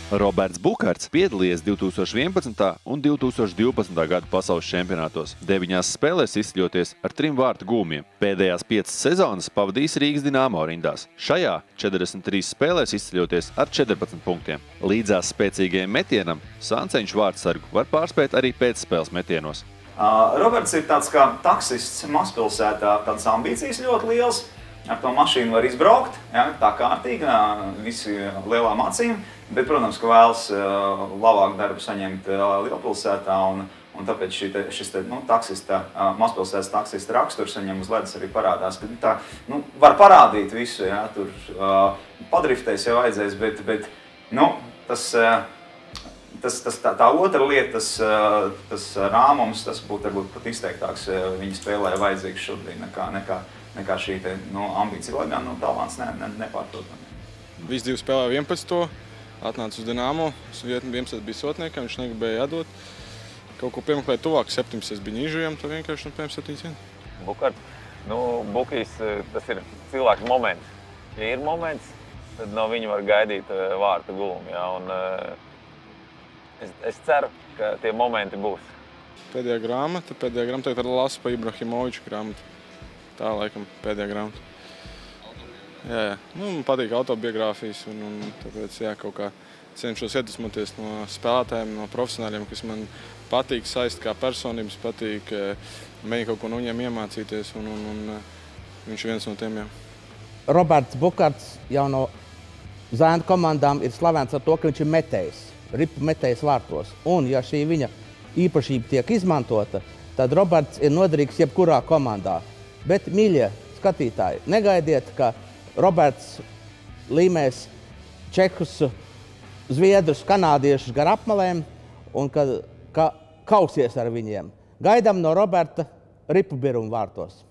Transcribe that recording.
Roberts Bukarts piedalījies 2011. un 2012. gada pasaules čempionātos. 9 spēlēs izceļoties ar 3 vārtu gūmiem. Pēdējās 5 sezonas pavadījis Rīgas Dinamo rindās. Šajā 43 spēlēs izceļoties ar 14 punktiem. Līdzās spēcīgajiem metienam Sanceņš vārtsargu var pārspēt arī pēcspēles metienos. Roberts ir tāds kā taksists mazpilsētā, tādas ambīcijas ļoti liels. Ar to mašīnu var izbraukt, ja, tā kārtīgi, visi lielām acīm, bet, protams, ka vēlas labāku darbu saņemt lielpilsētā, un tāpēc šis mazpilsētas taksista raksturs viņam uz ledus arī parādās, ka tā, var parādīt visu, ja, tur padriftēs jau vajadzēs, bet tā otra lieta, tas rāmums, tas būtu varbūt pat izteiktāks viņa spēlē vajadzīgs šobrīd nekā šī ambīcija, lai gan talants nepārprotam. Visi 2 spēlēja 11. Atnāca uz Dinamo, 11 bija sotniekam, viņš negribēja atdot. Kaut ko piemeklēt tuvāk, 7 es biju Nižujam, to vienkārši piem 7. Bukarts, Bukijs, tas ir cilvēks moments. Ja ir moments, tad no viņa var gaidīt vārta gūmu, ja, un es ceru, ka tie momenti būs. Pēdējā grāmata tagad ar lasu pa Ibrahimoviču grāmatu. Tā, laikam, pēdējā grāmata. Jā. Man patīk autobiogrāfijas, un tāpēc, jā, kaut kā cenšos iedvesmoties no spēlētājiem, no profesionāļiem, kas man patīk saist kā personības, patīk mēģināt kaut ko no viņiem iemācīties, un viņš ir viens no tiem, jā. Roberts Bukarts jau no zēnu komandām ir slavens ar to, ka viņš ir metējs, ripu metējs vārtos. Un, ja šī viņa īpašība tiek izmantota, tad Roberts ir noderīgs jebkurā komandā. Bet, mīļie skatītāji, negaidiet, ka Roberts līmēs čehus, zviedrus, kanādiešus gar apmalēm un ka kausies ar viņiem. Gaidām no Roberta ripu birumu vārtos.